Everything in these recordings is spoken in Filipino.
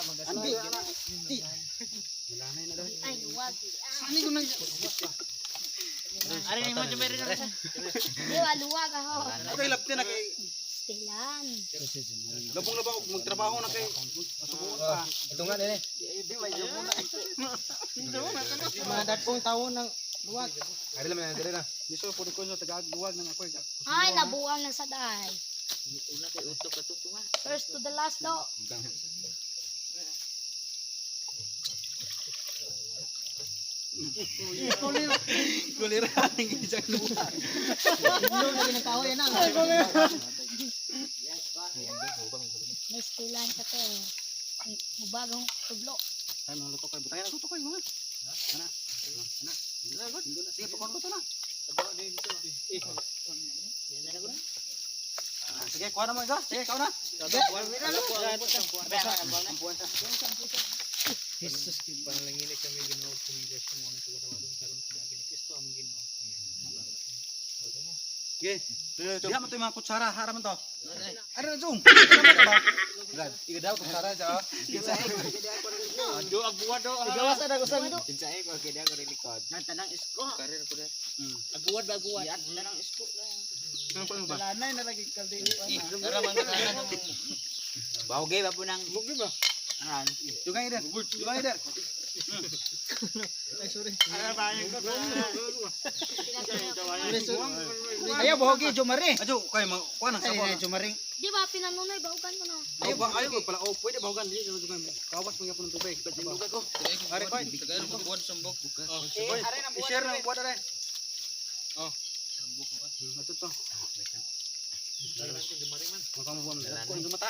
Ano ba? Malanay na daw. Ay, luwag. Ano ko nang Ari mo jumere na sa. Di ba, luwag ako. Ako ilapti na kay Stilan. labong-labang ako magtrabaho na kay masubukan pa. Ito nga din eh. Di ba yung muna. Mga datpong taon ng luwag. Ari lang na dire na. Miso pud ko sa taga-luwag nang ako. Ay, nabuang na sa day. Una kay utok ka tutunga. First to the last do. Kulira ning isang luwag. Ulo lagi ng kahoy na. May stilan ka te. Mubagong tublo. Ay mga luto kay butayan luto kay mga. Ana. Ana. Indo na sige pakon luto na. Sige, kuha na mo ito. Sige, kuha na. Jesus, panalangin kami Ginoo kumigas mo ang pagkatawadon karon sa ni Kristo among Ginoo. Sige. Diha mo to yung mga kutsara, hara man to. Ano na zoom? Brad, iga daw kutsara sa. Do abuad do. Igawas na gusto mo. Pinsay ko kay ako relikod. Nan tanang isko. Karir ko der. Abuad ba abuad? Yan tanang isko. Ano pa ba? Lanay na lagi kaldi. Ara man kana. Bawge ba po nang Bugi ba? an. Dugay der. Dugay der. Ay sorry. Ayaw bogi jumari. Ajo kay mo kuha na sabon. Jumaring. Di ba, pinanunoy, baugan ko na. Ayaw ba ayaw ko pala. Oh, pwede bahugan dili sa dugay mo. Kawas mo gyapon ng tubig. Buka ko. Ari koy. Tagay ko buad sambok. Koy, i-share na buhat na. Oh. Ato to. Maka mo buwan. Ko ang mata.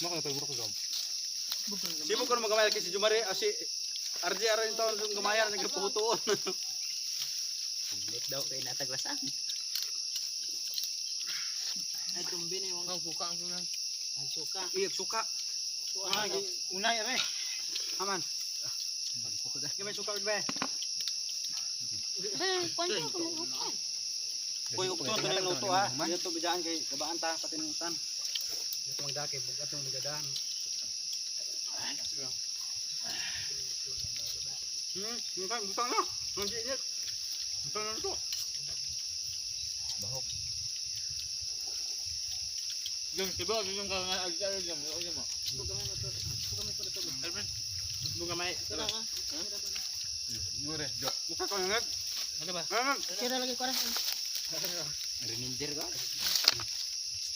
Maka na tayo ko gam. Sibo ko magamay kay si Jumari asi RJ ara yung taon sa gamayan nagpahutuon. Lit daw kay nataglasan. Ay tumbi ni wong buka ang sunan. Ang suka. Iya suka. Unay re. Aman. Gamay suka ba? Kwanto ko mo. Koy ukton to ning luto ha. Dito bidaan kay gabaan ta pati ning utan. Dito magdake bugat tong nagadahan. Bukan butang na. Nanti init. Butang na to. Bahok. Yung tiba yung agad yung mo. Buka may. Ngure, jo. Buka ko ngag. Ano ba? Sira lagi ko ra. Reminder ka?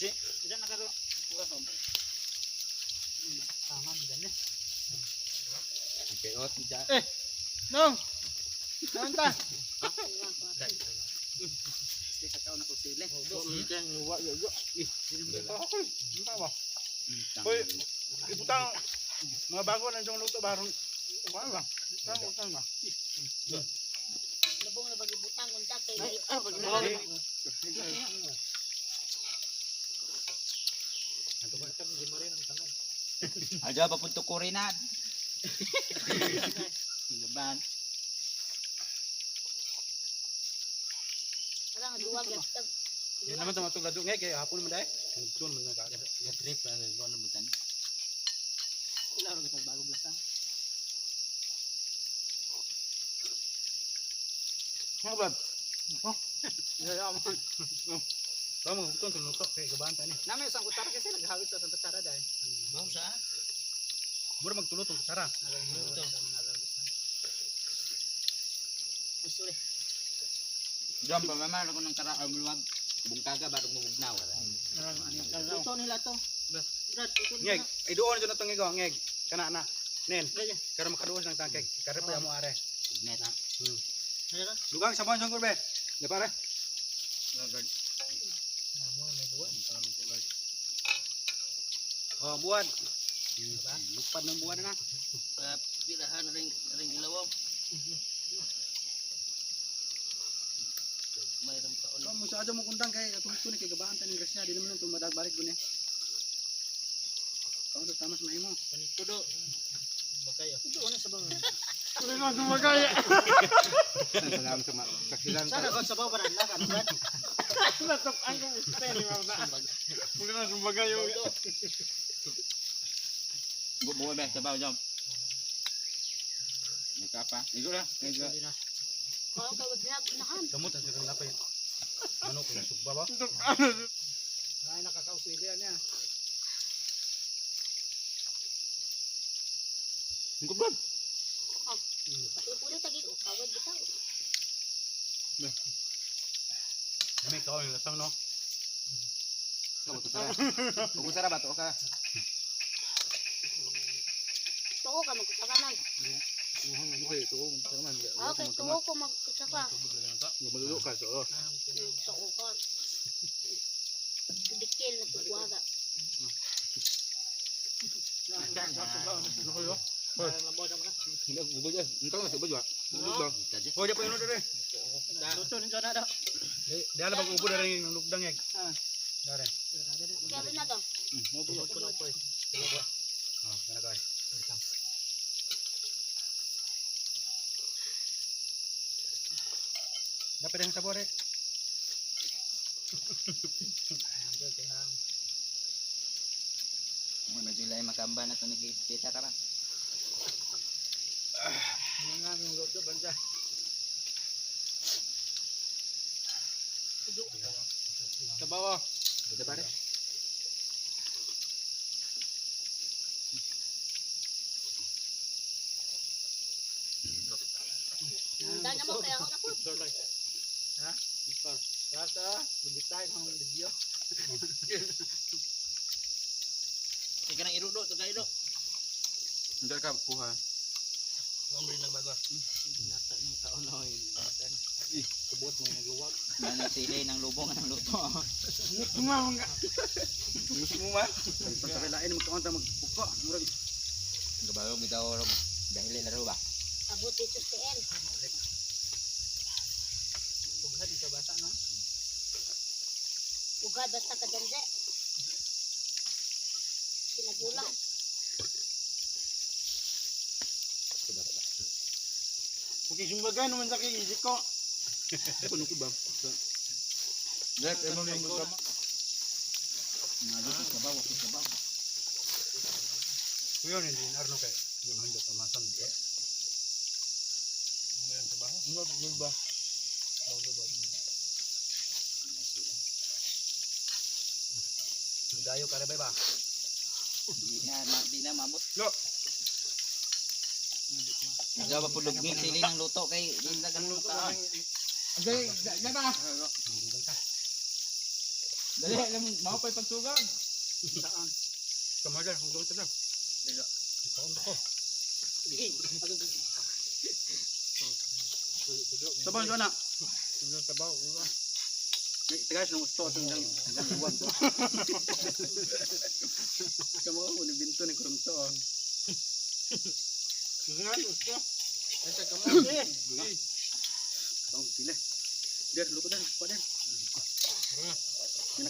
Diyan nakaro. Tangan ganyan. Okay, ot dyan. No. Nanta. Sige kakao na ko sili. Diyan luwa yo. Hoy, ibutang mga bago na yung luto barong ano ba? Saan ba? Labong na bagibutang kung kay. Aja papunto ko rin na. Laban. Wala nga duwag yan. Yan naman sa matong lado ngay kay hapon man dai. Tuon man ka. Ya trip na ano butan. Sila ro kitag bagong lasang. Mga brad. Oh. Ya man. Tama mo tuon luto kay gabaan ta ni. Nami isang kutsara kasi naghawid sa isang kutsara dai. Mau sa? Mura magtulot tong kutsara. Ito. Sorry. Jom pa mama ako ng kara bulwag. Bungkaga barong mumugnaw. Ito nila to. Brad, ito nila. Ngeg, ay doon jud natong ngeg, ngeg. Kana na. Nen. Karon makaduos ng tangkeg. Kare pa mo are. Net. Meron. Lugang sabon jong kurbe. De pare. Oh, buwan. Lupad ng buwan na. Pilahan ring ilawom. Mayroon pa ulit. Kamu sa aja mo kundang kay atong tuni kay gabaan ta ning grasya di naman tong madag balik guni. Kamu sa tamas mahimo. Panikudo. Bakayo. Ito ano sa bawah. Salamat sa kaksilan. Sana kung sa bawah na kan. Buo ba sa bawo jam. May kapa. Igo lang. Igo. Kalau kau nahan. Samot ang sakang lapay. Ano kung sugba ba? Ay nakakausili niya. Ang kubab. Puli tagi ko kawad bitaw. May kaon yung lasang no? Kung sarap ato ka. Tuo ka magkakanan. Okay, ito. Salamat. Okay, tuo ko magkaka. Malulo ka. So, Tuo ka. Dikil na pagwaga. ano kayo? Lambo na mana. Hindi ako bubog yan. Ang tanong na sa badwa. Bubog ba? O, di pa yun na rin. Luto ninyo na daw. Di alam pag ubo na rin yung lugdang egg. Dari. Kaya rin na to. Mabulot ko na po eh. Oh, kana kay. Dapat ang sabor eh. Ano July makamba na to nakikita ka ra. Nga yung luto banda. Sa bawah. Dito pare. Handa na mo kaya ako na po. Ha? Rasa, lubit tayo ng video. Ika nang irudo to kayo. Hindi ka puha. Lambre na bago. Nata ng kaonoy. Subuot mo yung nagluwag. Nang sili ng lubong ang luto. Gusto mo man? Pagkakilain magkaunta magpuko. Murag. Gabalo bitaw ro dahil laro ba. Abot dito sa TN. Ugad sa bata no. Ugad basta ka danje. Sinagulang. Okay, sumbaga naman sa kay ko. Ano ko ba? Dek, Ano yung magkama? Nalo sa bawo, sa bawo. Kuya, hindi narno kay. Yung handa tamasan. Ano sa baho? Ano ba? Dayo ka rin ba? Di na mabot. Lo! Gawa po lugmig sili ng luto kay di na ganun ka. Okay, ba? Dali, alam mo, maupay pagsugan. Saan? Kamagal, kung gawin ito lang. Kaon ko. Sabaw siya na. Sabaw, Tigas nung gusto itong nagluwag. Kamu ko, nabinto ni kurang to. gusto. Asa ka mo? Tong sila. Der, luto dan, pa den.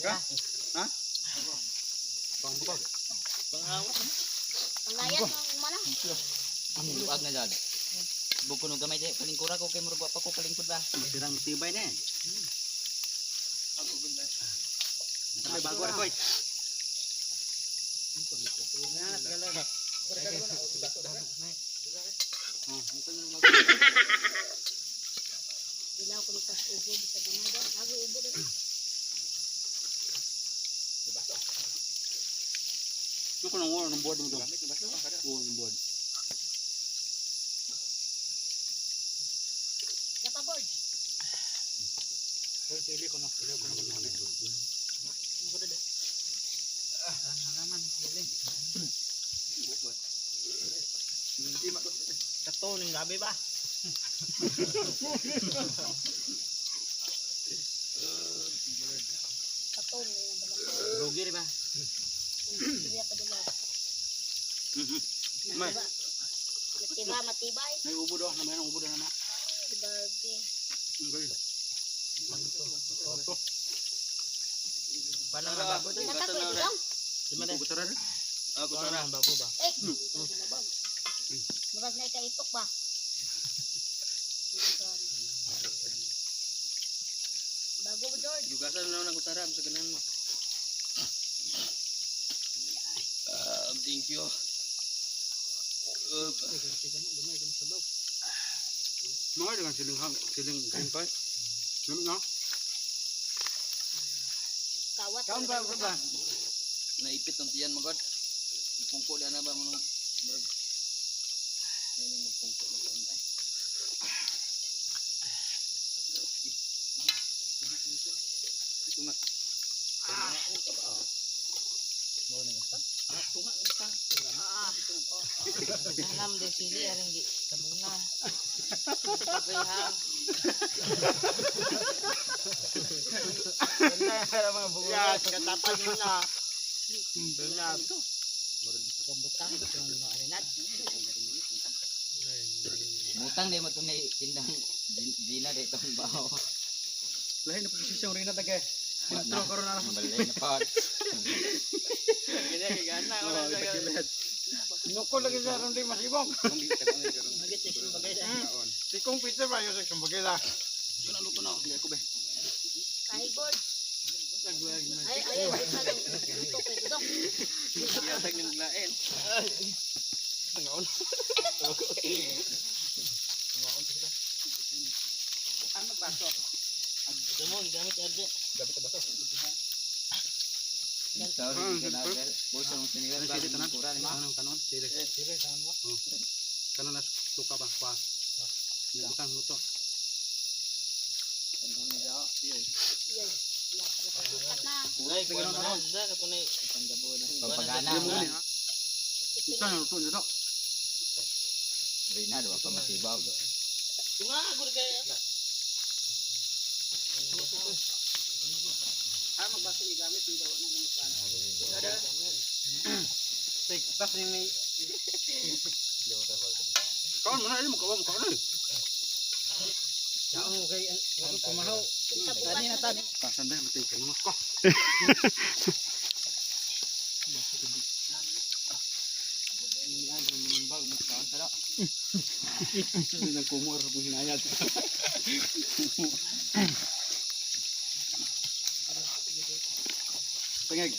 Ka? Ha? Pang bukog. Pangayat mo mana? Ang luwag na dad. Buko no gamay di kalingkura ko kay murag pa ko kalingkod ba. Sirang tibay na eh. Ay, bago ra koy. Bilaw ko nikas ubo sa gamay daw. Ako ubo daw. Ito ko nang ng board mo to. Oo, ng board. Dapat board. Sili ko na. Sili ko na. Naman, sili. Kato ning gabi ba? Katon na yung balang. Rugi rin ba? Siya pa dula. May. Matira matibay. May ubo do, na mayroong ubo do na. Barbie. Okay. Paano nga babo doon? Nata ko lang. Di man Ubo tara. Ako Paano tara. nga babo ba? Eh. Murag na ikaitok ba? Bago mo, George. Yugasan na lang ko sarap sa ganan mo. Thank you. Mga dengan siling green pie. Ano na? Kawat. Kaon ba ba? Naipit ng tiyan magod. Pungko na ba mo nung brag. Nini mo pungko na kaon ay. Ito nga. Dalam de sili aring di tabungan. Pagayhang. Ya, katapan mo na. Kambutang yung arinat. Butang di mo to may tindang dina dito ang bao. Lain na posisyon rin na tagay. Intro karon na. Balay na pa. Kaya gana ko na sa Nukol lagi sa ron di masibong. Magit sa bagay sa. Tikong pizza ba yung sa bagay la. Ano luto na? Hindi ako ba. Kahit board. Ay, isa lang. Luto ko ito. Yatag ng lain. Ang magbaso. Ang mo gamit RJ. Dapat ba to? Bosa mo sinigal ba Sili tanan. kurang ma. Kanon kanon. Sili. Sili tanan mo. Kanon na suka ba pa. Butang luto. Yan. Napasukat na. Kulay ko na sa katunay pangdabo na. Pagpagana. Ito na luto nito. Rina do pa masibaw. Tunga gud kay. Magbaso ni gamit ni daw na gamit pa. Tik tas ni kaon mo na mo kawam kaon eh. Yaong kay ano kumahaw. Sa Tani na bukas. tani. Sanday matay kan mo ko. Hindi na kumor po hinayad. Pangag.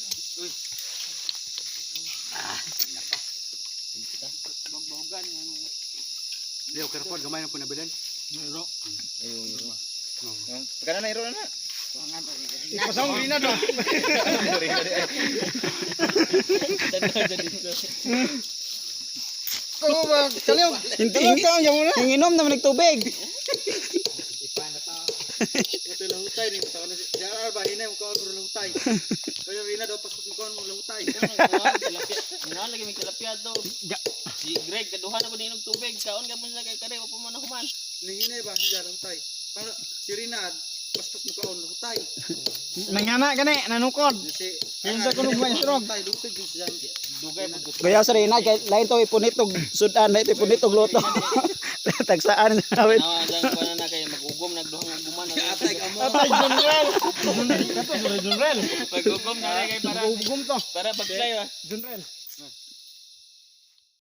Bogbogan yang Leo kerpon gamay na po nabilan. Iro. Ayo. Kana na iro na. Ipasang rina do. Ko ba kaliw? Hindi ka ang mo na. Inginom naman nagtubig. Ito lahutay ni sa kana. Diara ba hinay mo kaon ro lahutay. Kaya rina do paspas mo kaon mo lahutay. Muna lagi may tilapia do. Si Greg kaduhan ako ninog tubig. Kaon ka man sa kay kare pa man human. Ninginay ba siya lahutay? Para si rina paspas mo kaon lahutay. Nangana gani nanukod. Si Kinsa kuno ba isrog? lahutay dugtog yung siya. Dugay mo gusto. Kaya sa Rina kay lain to ipunitog sudan na ito ipunitog luto. Tagsaan awit. Na dang kuan na kay magugom nagduhang ang guman. Atay ka mo. Atay general. Kato general. Magugom na kay para Ugom to. para pagsayo. General.